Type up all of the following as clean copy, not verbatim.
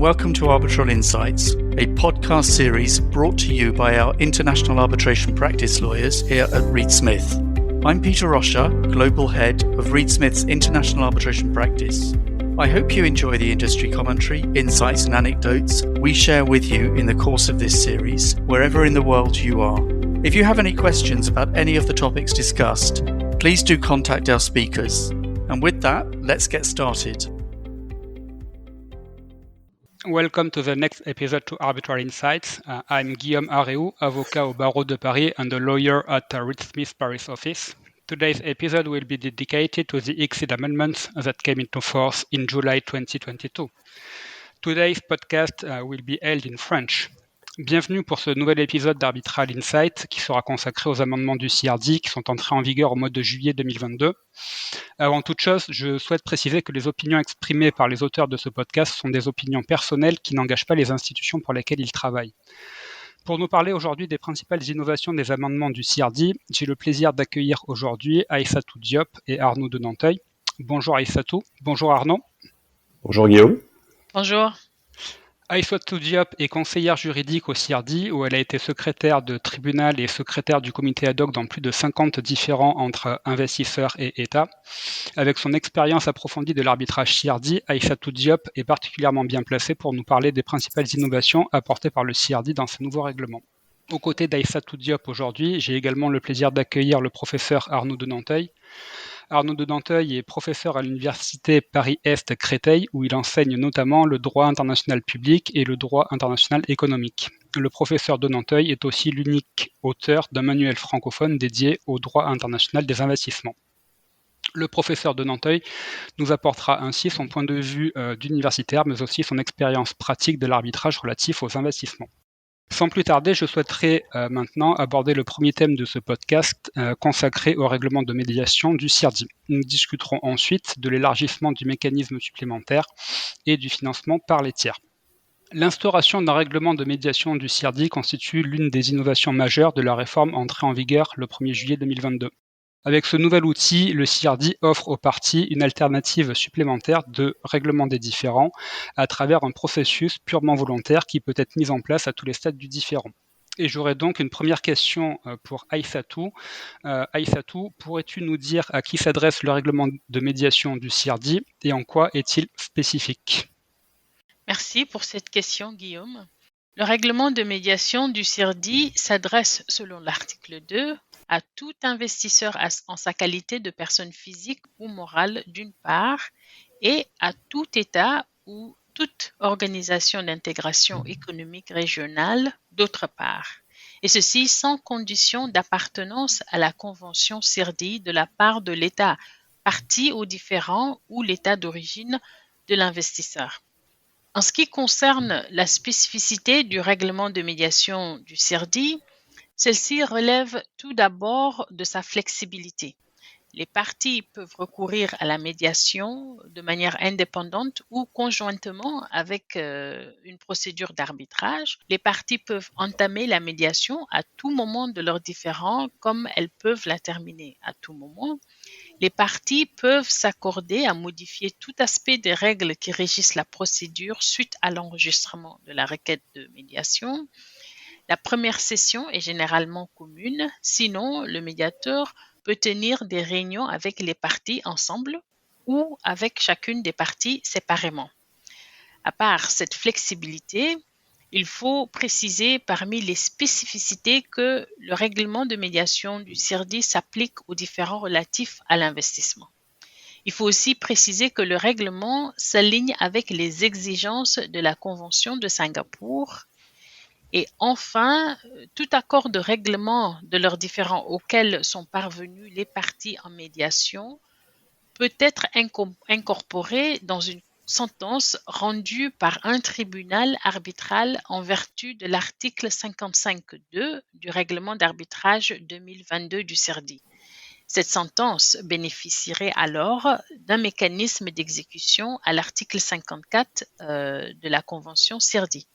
welcome to Arbitral Insights, a podcast series brought to you by our international arbitration practice lawyers here at Reed Smith. I'm Peter Roscher, Global Head of Reed Smith's International Arbitration Practice. I hope you enjoy the industry commentary, insights and anecdotes we share with you in the course of this series, wherever in the world you are. If you have any questions about any of the topics discussed, please do contact our speakers. And with that, let's get started. Welcome to the next episode to Arbitral Insights. I'm Guillaume Aréou, avocat au barreau de Paris and a lawyer at Reed Smith Paris office. Today's episode will be dedicated to the ICSID amendments that came into force in July 2022. Today's podcast will be held in French. Bienvenue pour ce nouvel épisode d'Arbitral Insight qui sera consacré aux amendements du CRD qui sont entrés en vigueur au mois de juillet 2022. Avant toute chose, je souhaite préciser que les opinions exprimées par les auteurs de ce podcast sont des opinions personnelles qui n'engagent pas les institutions pour lesquelles ils travaillent. Pour nous parler aujourd'hui des principales innovations des amendements du CRD, j'ai le plaisir d'accueillir aujourd'hui Aïssatou Diop et Arnaud de Nanteuil. Bonjour Aïssatou. Bonjour Arnaud. Bonjour Guillaume. Bonjour. Aïssatou Diop est conseillère juridique au CRD où elle a été secrétaire de tribunal et secrétaire du comité ad hoc dans plus de 50 différends entre investisseurs et États. Avec son expérience approfondie de l'arbitrage CRD, Aïssatou Diop est particulièrement bien placée pour nous parler des principales innovations apportées par le CRD dans ce nouveau règlement. Aux côtés d'Aïssatou Diop aujourd'hui, j'ai également le plaisir d'accueillir le professeur Arnaud de Nanteuil. Arnaud de Nanteuil est professeur à l'université Paris-Est Créteil où il enseigne notamment le droit international public et le droit international économique. Le professeur de Nanteuil est aussi l'unique auteur d'un manuel francophone dédié au droit international des investissements. Le professeur de Nanteuil nous apportera ainsi son point de vue d'universitaire mais aussi son expérience pratique de l'arbitrage relatif aux investissements. Sans plus tarder, je souhaiterais maintenant aborder le premier thème de ce podcast consacré au règlement de médiation du CRD. Nous discuterons ensuite de l'élargissement du mécanisme supplémentaire et du financement par les tiers. L'instauration d'un règlement de médiation du CRD constitue l'une des innovations majeures de la réforme entrée en vigueur le 1er juillet 2022. Avec ce nouvel outil, le CRD offre aux parties une alternative supplémentaire de règlement des différends à travers un processus purement volontaire qui peut être mis en place à tous les stades du différend. Et j'aurais donc une première question pour Aïssatou. Aïssatou, pourrais-tu nous dire à qui s'adresse le règlement de médiation du CRD et en quoi est-il spécifique ? Merci pour cette question, Guillaume. Le règlement de médiation du CRD s'adresse, selon l'article 2, à tout investisseur en sa qualité de personne physique ou morale d'une part et à tout État ou toute organisation d'intégration économique régionale d'autre part, et ceci sans condition d'appartenance à la convention CRD de la part de l'État partie au différend ou l'État d'origine de l'investisseur. En ce qui concerne la spécificité du règlement de médiation du CRD, celle-ci relève tout d'abord de sa flexibilité. Les parties peuvent recourir à la médiation de manière indépendante ou conjointement avec une procédure d'arbitrage. Les parties peuvent entamer la médiation à tout moment de leur différend comme elles peuvent la terminer à tout moment. Les parties peuvent s'accorder à modifier tout aspect des règles qui régissent la procédure suite à l'enregistrement de la requête de médiation. La première session est généralement commune, sinon le médiateur peut tenir des réunions avec les parties ensemble ou avec chacune des parties séparément. À part cette flexibilité, il faut préciser parmi les spécificités que le règlement de médiation du CRD s'applique aux différends relatifs à l'investissement. Il faut aussi préciser que le règlement s'aligne avec les exigences de la Convention de Singapour. Et enfin, tout accord de règlement de leurs différends auxquels sont parvenus les parties en médiation peut être incorporé dans une sentence rendue par un tribunal arbitral en vertu de l'article 55.2 du règlement d'arbitrage 2022 du CRD. Cette sentence bénéficierait alors d'un mécanisme d'exécution à l'article 54 de la Convention CRD.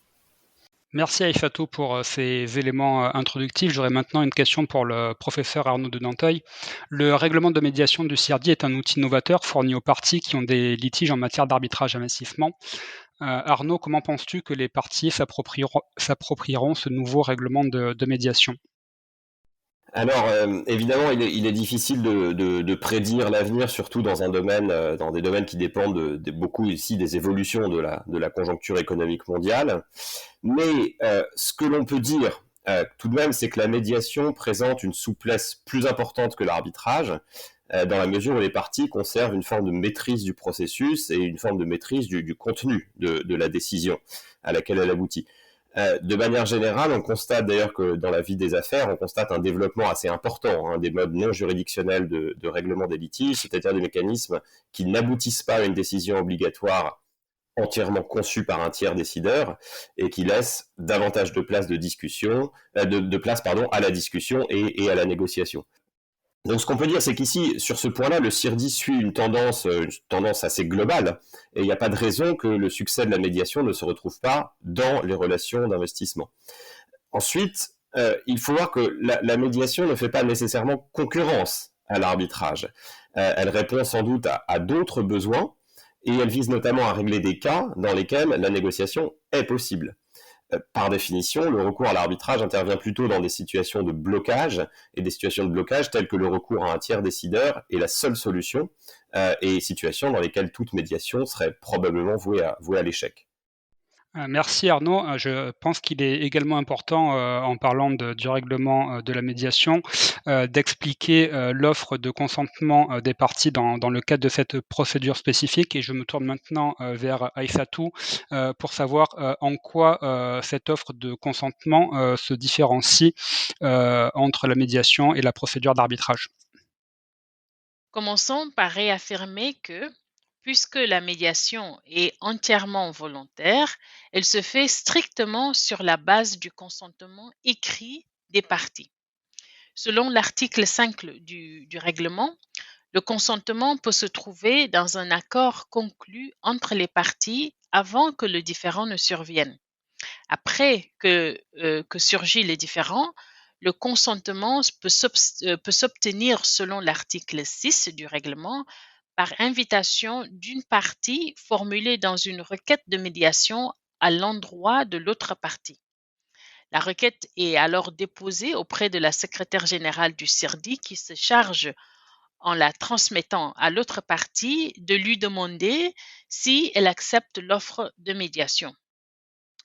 Merci Aïssatou pour ces éléments introductifs. J'aurais maintenant une question pour le professeur Arnaud de Nanteuil. Le règlement de médiation du CRD est un outil novateur fourni aux parties qui ont des litiges en matière d'arbitrage investissement. Arnaud, comment penses-tu que les parties s'approprieront ce nouveau règlement de médiation? Alors, évidemment, il est difficile de prédire l'avenir, surtout dans dans des domaines qui dépendent beaucoup ici des évolutions de la conjoncture économique mondiale. Mais ce que l'on peut dire tout de même, c'est que la médiation présente une souplesse plus importante que l'arbitrage, dans la mesure où les parties conservent une forme de maîtrise du processus et une forme de maîtrise du contenu de la décision à laquelle elle aboutit. De manière générale, on constate d'ailleurs que dans la vie des affaires, on constate un développement assez important des modes non juridictionnels de règlement des litiges, c'est-à-dire des mécanismes qui n'aboutissent pas à une décision obligatoire entièrement conçue par un tiers décideur et qui laissent davantage de place de place à la discussion et à la négociation. Donc ce qu'on peut dire, c'est qu'ici, sur ce point-là, le CIRDI suit une tendance assez globale, et il n'y a pas de raison que le succès de la médiation ne se retrouve pas dans les relations d'investissement. Ensuite, il faut voir que la médiation ne fait pas nécessairement concurrence à l'arbitrage. Elle répond sans doute à d'autres besoins, et elle vise notamment à régler des cas dans lesquels la négociation est possible. Par définition, le recours à l'arbitrage intervient plutôt dans des situations de blocage, et des situations de blocage telles que le recours à un tiers décideur est la seule solution, et situations dans lesquelles toute médiation serait probablement vouée à l'échec. Merci Arnaud. Je pense qu'il est également important, en parlant du règlement, de la médiation, d'expliquer, l'offre de consentement, des parties dans le cadre de cette procédure spécifique, et je me tourne maintenant, vers Aïssatou, pour savoir, en quoi, cette offre de consentement, se différencie, entre la médiation et la procédure d'arbitrage. Commençons par réaffirmer que, puisque la médiation est entièrement volontaire, elle se fait strictement sur la base du consentement écrit des parties. Selon l'article 5 du règlement, le consentement peut se trouver dans un accord conclu entre les parties avant que le différend ne survienne. Après que surgit le différend, le consentement peut s'obtenir selon l'article 6 du règlement par invitation d'une partie formulée dans une requête de médiation à l'endroit de l'autre partie. La requête est alors déposée auprès de la secrétaire générale du CIRDI qui se charge, en la transmettant à l'autre partie, de lui demander si elle accepte l'offre de médiation.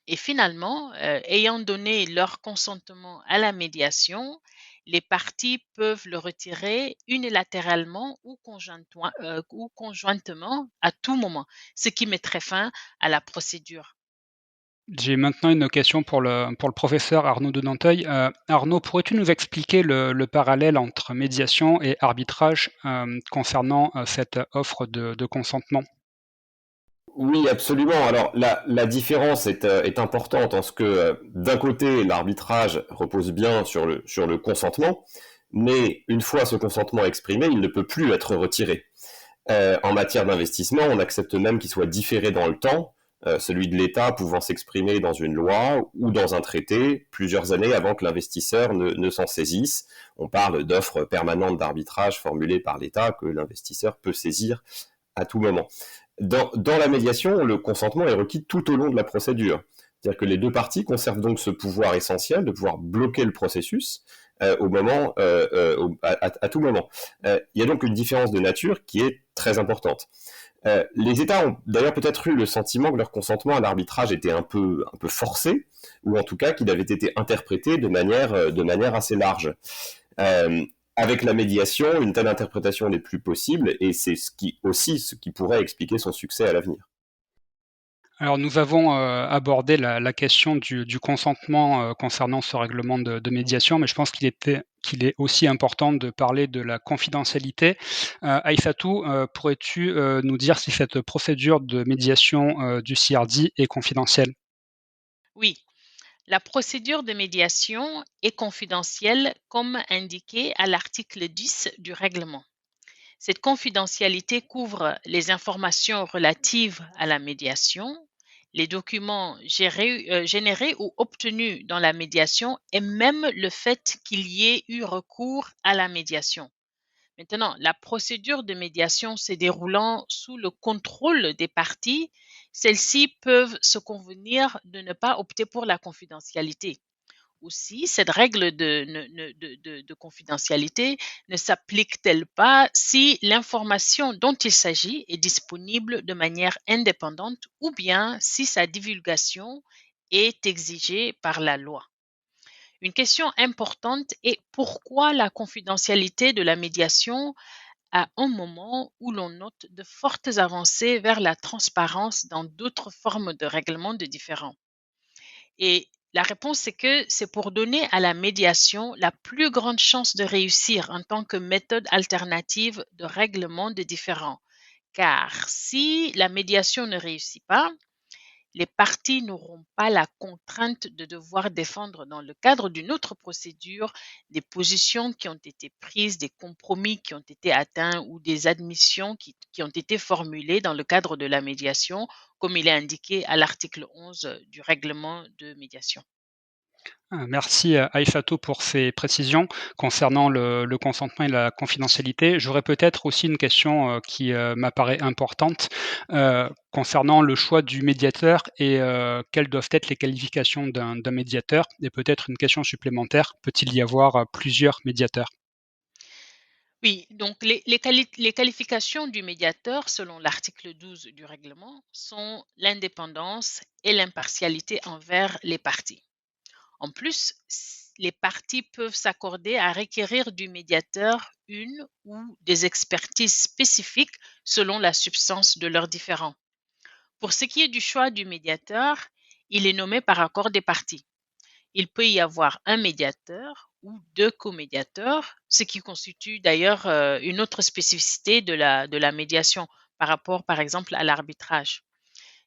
Et finalement, ayant donné leur consentement à la médiation, les parties peuvent le retirer unilatéralement ou conjointement à tout moment, ce qui mettrait fin à la procédure. J'ai maintenant une question pour le professeur Arnaud de Nanteuil. Arnaud, pourrais-tu nous expliquer le parallèle entre médiation et arbitrage, concernant, cette offre de consentement? Oui, absolument. Alors la différence est importante en ce que d'un côté, l'arbitrage repose bien sur le consentement, mais une fois ce consentement exprimé, il ne peut plus être retiré. En matière d'investissement, on accepte même qu'il soit différé dans le temps, celui de l'État pouvant s'exprimer dans une loi ou dans un traité plusieurs années avant que l'investisseur ne s'en saisisse. On parle d'offres permanentes d'arbitrage formulées par l'État que l'investisseur peut saisir à tout moment. Dans la médiation, le consentement est requis tout au long de la procédure. C'est-à-dire que les deux parties conservent donc ce pouvoir essentiel de pouvoir bloquer le processus à tout moment. Il y a donc une différence de nature qui est très importante. Les États ont d'ailleurs peut-être eu le sentiment que leur consentement à l'arbitrage était un peu forcé, ou en tout cas qu'il avait été interprété de manière assez large. Euh, Avec la médiation, une telle interprétation n'est plus possible, et c'est ce qui pourrait expliquer son succès à l'avenir. Alors nous avons, abordé la question du consentement, concernant ce règlement de médiation, mais je pense qu'il est aussi important de parler de la confidentialité. Aïssatou, pourrais-tu, nous dire si cette procédure de médiation, du CIRDI est confidentielle? Oui, la procédure de médiation est confidentielle comme indiqué à l'article 10 du règlement. Cette confidentialité couvre les informations relatives à la médiation, les documents générés ou obtenus dans la médiation et même le fait qu'il y ait eu recours à la médiation. Maintenant, la procédure de médiation se déroulant sous le contrôle des parties, celles-ci peuvent se convenir de ne pas opter pour la confidentialité. Aussi, cette règle de confidentialité ne s'applique-t-elle pas si l'information dont il s'agit est disponible de manière indépendante ou bien si sa divulgation est exigée par la loi? Une question importante est pourquoi la confidentialité de la médiation à un moment où l'on note de fortes avancées vers la transparence dans d'autres formes de règlement de différends. Et la réponse, c'est que c'est pour donner à la médiation la plus grande chance de réussir en tant que méthode alternative de règlement de différends. Car si la médiation ne réussit pas, les parties n'auront pas la contrainte de devoir défendre dans le cadre d'une autre procédure des positions qui ont été prises, des compromis qui ont été atteints ou des admissions qui ont été formulées dans le cadre de la médiation, comme il est indiqué à l'article 11 du règlement de médiation. Merci, Aïssatou pour ces précisions concernant le consentement et la confidentialité. J'aurais peut-être aussi une question, qui, m'apparaît importante, concernant le choix du médiateur et quelles doivent être les qualifications d'un médiateur? Et peut-être une question supplémentaire, peut-il y avoir, plusieurs médiateurs? Oui, donc les qualifications du médiateur, selon l'article 12 du règlement, sont l'indépendance et l'impartialité envers les parties. En plus, les parties peuvent s'accorder à requérir du médiateur une ou des expertises spécifiques selon la substance de leurs différends. Pour ce qui est du choix du médiateur, il est nommé par accord des parties. Il peut y avoir un médiateur ou deux co-médiateurs, ce qui constitue d'ailleurs une autre spécificité de la médiation par rapport, par exemple, à l'arbitrage.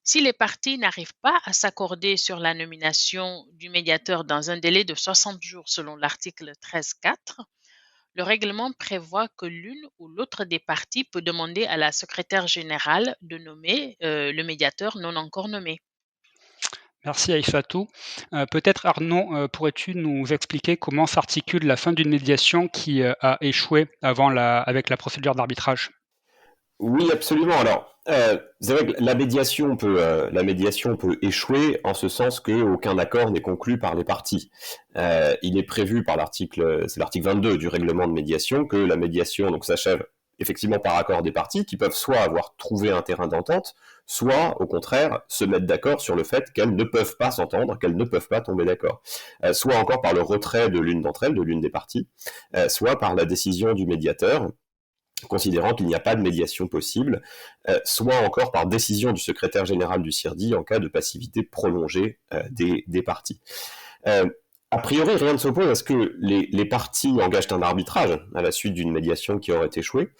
Si les parties n'arrivent pas à s'accorder sur la nomination du médiateur dans un délai de 60 jours selon l'article 13.4, le règlement prévoit que l'une ou l'autre des parties peut demander à la secrétaire générale de nommer le médiateur non encore nommé. Merci Aïssatou. Peut-être Arnaud, pourrais-tu nous expliquer comment s'articule la fin d'une médiation qui, a échoué avec la procédure d'arbitrage? Oui, absolument. Alors, c'est vrai que la médiation peut échouer en ce sens qu'aucun accord n'est conclu par les parties. Il est prévu par c'est l'article 22 du règlement de médiation, que la médiation donc s'achève effectivement par accord des parties, qui peuvent soit avoir trouvé un terrain d'entente, soit au contraire se mettre d'accord sur le fait qu'elles ne peuvent pas s'entendre, qu'elles ne peuvent pas tomber d'accord. Soit encore par le retrait de l'une d'entre elles, de l'une des parties, soit par la décision du médiateur, considérant qu'il n'y a pas de médiation possible, soit encore par décision du secrétaire général du CIRDI en cas de passivité prolongée des parties. A priori, rien ne s'oppose à ce que les parties engagent un arbitrage à la suite d'une médiation qui aurait échoué,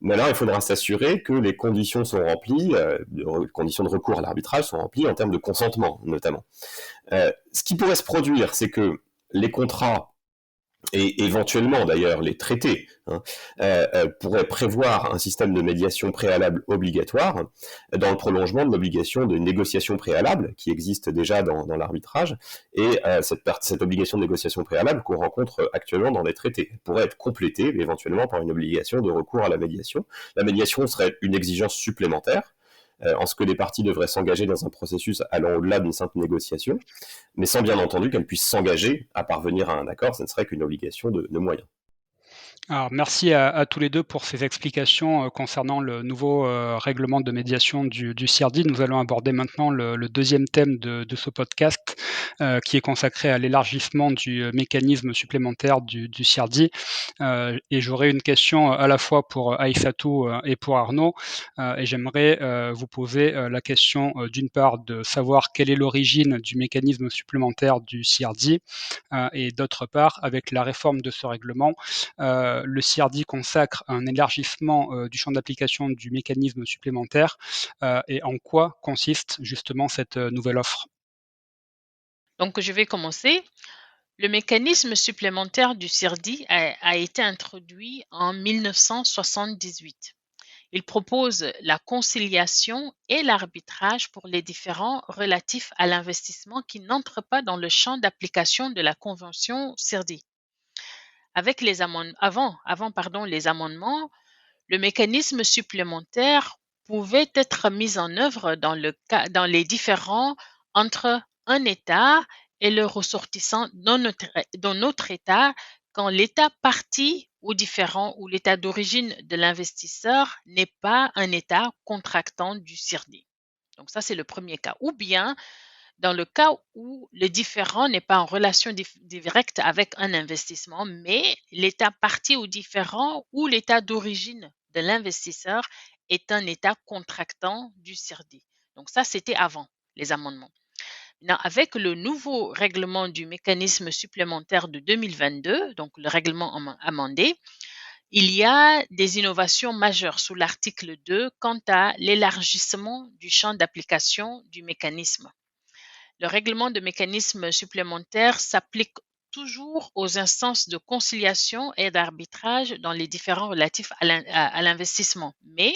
mais alors il faudra s'assurer que les conditions sont remplies, les conditions de recours à l'arbitrage sont remplies en termes de consentement, notamment. Ce qui pourrait se produire, c'est que les contrats et éventuellement d'ailleurs les traités pourraient prévoir un système de médiation préalable obligatoire dans le prolongement de l'obligation de négociation préalable qui existe déjà dans l'arbitrage et cette obligation de négociation préalable qu'on rencontre actuellement dans les traités pourrait être complétée éventuellement par une obligation de recours à la médiation. La médiation serait une exigence supplémentaire en ce que les parties devraient s'engager dans un processus allant au-delà d'une simple négociation, mais sans bien entendu qu'elles puissent s'engager à parvenir à un accord, ce ne serait qu'une obligation de moyens. Alors merci à tous les 2 pour ces explications, concernant le nouveau, règlement de médiation du CIRDI. Nous allons aborder maintenant le 2e thème de ce podcast, qui est consacré à l'élargissement du, mécanisme supplémentaire du CIRDI. Et j'aurais une question à la fois pour Aïssatou, et pour Arnaud. Et j'aimerais, vous poser, la question, d'une part de savoir quelle est l'origine du mécanisme supplémentaire du CIRDI, et d'autre part, avec la réforme de ce règlement, le CIRDI consacre un élargissement du champ d'application du mécanisme supplémentaire, et en quoi consiste justement cette nouvelle offre? Donc, je vais commencer. Le mécanisme supplémentaire du CIRDI a été introduit en 1978. Il propose la conciliation et l'arbitrage pour les différends relatifs à l'investissement qui n'entrent pas dans le champ d'application de la Convention CIRDI. avec les les amendements, le mécanisme supplémentaire pouvait être mis en œuvre dans les différends entre un État et le ressortissant dans notre État quand l'État partie au différend ou l'État d'origine de l'investisseur n'est pas un État contractant du CIRDI. Donc ça, c'est le premier cas. Ou bien dans le cas où le différend n'est pas en relation directe avec un investissement, mais l'État partie au différend ou l'État d'origine de l'investisseur est un État contractant du CIRDI. Donc ça, c'était avant les amendements. Maintenant, avec le nouveau règlement du mécanisme supplémentaire de 2022, donc le règlement amendé, il y a des innovations majeures sous l'article 2 quant à l'élargissement du champ d'application du mécanisme. Le règlement de mécanisme supplémentaire s'applique toujours aux instances de conciliation et d'arbitrage dans les différends relatifs à l'investissement, mais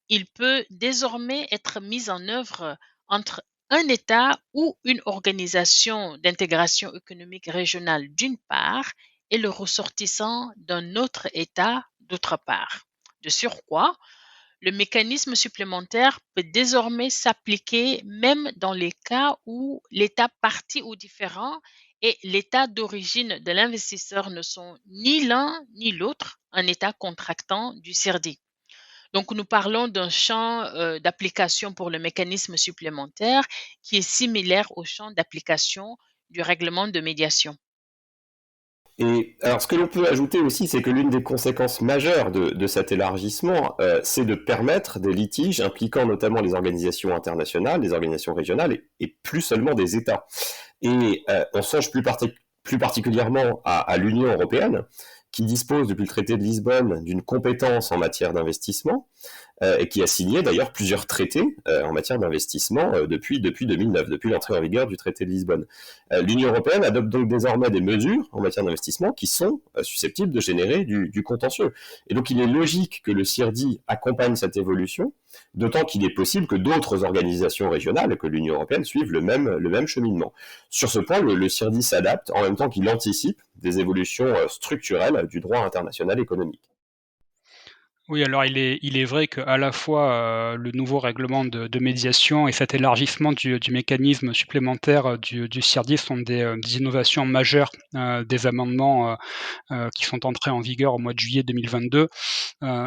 il peut désormais être mis en œuvre entre un État ou une organisation d'intégration économique régionale d'une part et le ressortissant d'un autre État d'autre part. De surcroît, le mécanisme supplémentaire peut désormais s'appliquer même dans les cas où l'État partie au différend et l'État d'origine de l'investisseur ne sont ni l'un ni l'autre un État contractant du CIRDI. Donc, nous parlons d'un champ d'application pour le mécanisme supplémentaire qui est similaire au champ d'application du règlement de médiation. Et alors, ce que l'on peut ajouter aussi, c'est que l'une des conséquences majeures de cet élargissement, c'est de permettre des litiges impliquant notamment les organisations internationales, les organisations régionales, et plus seulement des États. Et on songe plus particulièrement à l'Union européenne, qui dispose depuis le traité de Lisbonne d'une compétence en matière d'investissement, et qui a signé d'ailleurs plusieurs traités en matière d'investissement depuis 2009, depuis l'entrée en vigueur du traité de Lisbonne. L'Union européenne adopte donc désormais des mesures en matière d'investissement qui sont susceptibles de générer du contentieux. Et donc il est logique que le CIRDI accompagne cette évolution, d'autant qu'il est possible que d'autres organisations régionales et que l'Union européenne suivent le même cheminement. Sur ce point, le CIRDI s'adapte en même temps qu'il anticipe des évolutions structurelles du droit international économique. Oui, alors il est vrai qu'à la fois le nouveau règlement de médiation et cet élargissement du mécanisme supplémentaire du CIRDI sont des innovations majeures des amendements qui sont entrés en vigueur au mois de juillet 2022.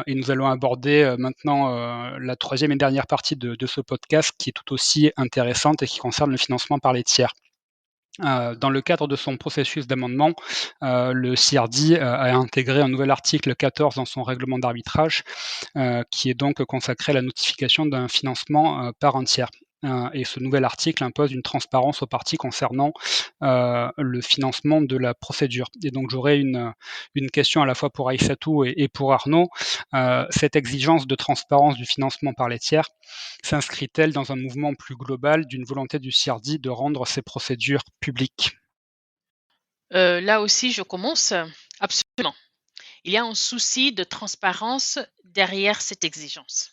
Et nous allons aborder maintenant la troisième et dernière partie de ce podcast qui est tout aussi intéressante et qui concerne le financement par les tiers. Dans le cadre de son processus d'amendement, le CIRDI a intégré un nouvel article 14 dans son règlement d'arbitrage, qui est donc consacré à la notification d'un financement par un tiers. Et ce nouvel article impose une transparence aux parties concernant le financement de la procédure. Et donc j'aurais une question à la fois pour Aïssatou et pour Arnaud. Cette exigence de transparence du financement par les tiers s'inscrit-elle dans un mouvement plus global d'une volonté du CIRDI de rendre ces procédures publiques ? Là aussi, je commence. Absolument. Il y a un souci de transparence derrière cette exigence.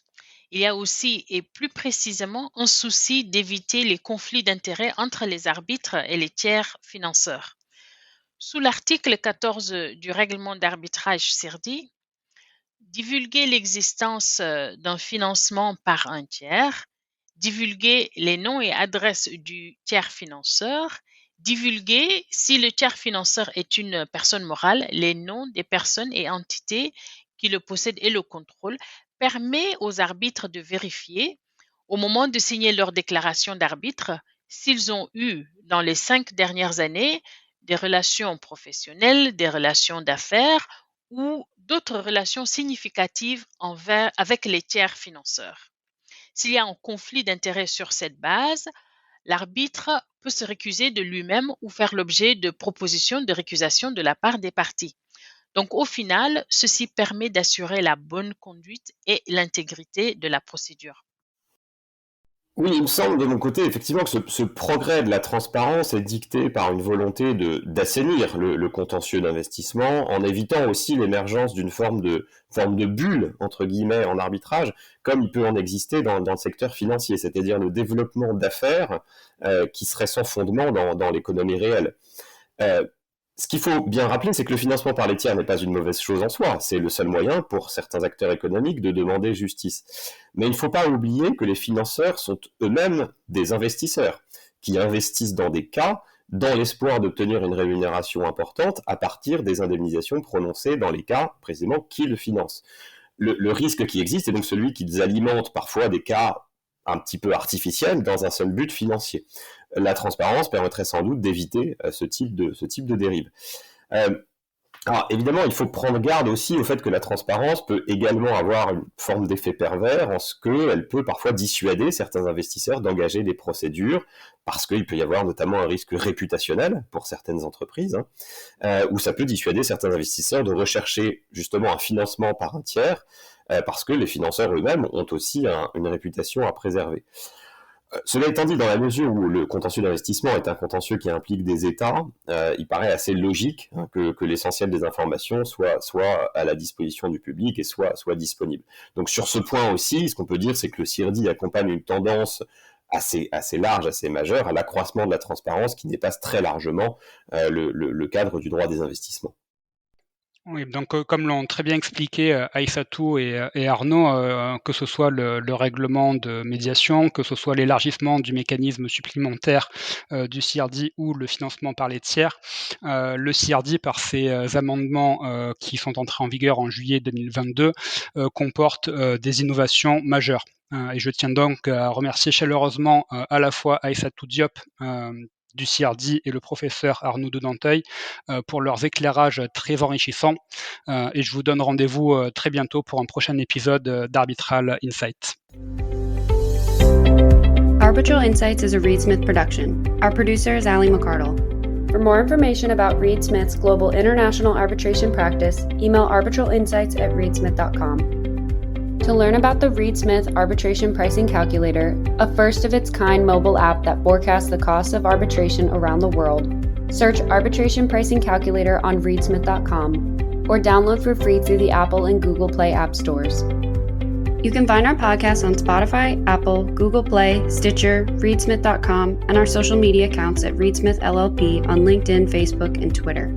Il y a aussi, et plus précisément, un souci d'éviter les conflits d'intérêts entre les arbitres et les tiers financeurs. Sous l'article 14 du règlement d'arbitrage CIRDI, divulguer l'existence d'un financement par un tiers, divulguer les noms et adresses du tiers financeur, divulguer, si le tiers financeur est une personne morale, les noms des personnes et entités qui le possèdent et le contrôlent, permet aux arbitres de vérifier, au moment de signer leur déclaration d'arbitre, s'ils ont eu, dans les 5 dernières années, des relations professionnelles, des relations d'affaires ou d'autres relations significatives avec les tiers financeurs. S'il y a un conflit d'intérêts sur cette base, l'arbitre peut se récuser de lui-même ou faire l'objet de propositions de récusation de la part des parties. Donc au final, ceci permet d'assurer la bonne conduite et l'intégrité de la procédure. Oui, il me semble de mon côté effectivement que ce progrès de la transparence est dicté par une volonté d'assainir le contentieux d'investissement en évitant aussi l'émergence d'une forme de bulle, entre guillemets, en arbitrage, comme il peut en exister dans le secteur financier, c'est-à-dire le développement d'affaires qui seraient sans fondement dans l'économie réelle. Ce qu'il faut bien rappeler, c'est que le financement par les tiers n'est pas une mauvaise chose en soi. C'est le seul moyen pour certains acteurs économiques de demander justice. Mais il ne faut pas oublier que les financeurs sont eux-mêmes des investisseurs qui investissent dans des cas dans l'espoir d'obtenir une rémunération importante à partir des indemnisations prononcées dans les cas précisément qui le financent. Le risque qui existe est donc celui qu'ils alimentent parfois des cas un petit peu artificiels dans un seul but financier. La transparence permettrait sans doute d'éviter ce type de dérive. Alors évidemment, il faut prendre garde aussi au fait que la transparence peut également avoir une forme d'effet pervers en ce qu'elle peut parfois dissuader certains investisseurs d'engager des procédures parce qu'il peut y avoir notamment un risque réputationnel pour certaines entreprises, ou ça peut dissuader certains investisseurs de rechercher justement un financement par un tiers parce que les financeurs eux-mêmes ont aussi une réputation à préserver. Cela étant dit, dans la mesure où le contentieux d'investissement est un contentieux qui implique des États, il paraît assez logique que l'essentiel des informations soit à la disposition du public et soit disponible. Donc sur ce point aussi, ce qu'on peut dire, c'est que le CIRDI accompagne une tendance assez large, assez majeure à l'accroissement de la transparence qui dépasse très largement le cadre du droit des investissements. Oui, donc comme l'ont très bien expliqué Aïssatou et Arnaud, que ce soit le règlement de médiation, que ce soit l'élargissement du mécanisme supplémentaire du CIRDI ou le financement par les tiers, le CIRDI, par ses amendements qui sont entrés en vigueur en juillet 2022, comporte des innovations majeures. Et je tiens donc à remercier chaleureusement à la fois Aïssatou Diop du CIRDI et le professeur Arnaud de Nanteuil pour leurs éclairages très enrichissants. Et je vous donne rendez-vous très bientôt pour un prochain épisode d'Arbitral Insights. Arbitral Insights is a Reed Smith production. Our producer is Ali McCardle. For more information about Reed Smith's global international arbitration practice, email arbitralinsights@reedsmith.com. To learn about the Reed Smith Arbitration Pricing Calculator, a first-of-its-kind mobile app that forecasts the cost of arbitration around the world, search Arbitration Pricing Calculator on reedsmith.com or download for free through the Apple and Google Play app stores. You can find our podcast on Spotify, Apple, Google Play, Stitcher, reedsmith.com, and our social media accounts at Reedsmith LLP on LinkedIn, Facebook, and Twitter.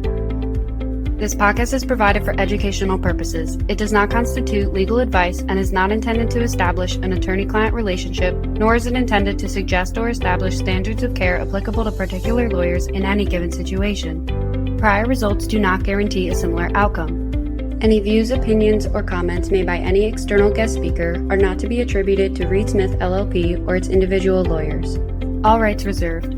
This podcast is provided for educational purposes. It does not constitute legal advice and is not intended to establish an attorney-client relationship, nor is it intended to suggest or establish standards of care applicable to particular lawyers in any given situation. Prior results do not guarantee a similar outcome. Any views, opinions, or comments made by any external guest speaker are not to be attributed to Reed Smith LLP or its individual lawyers. All rights reserved.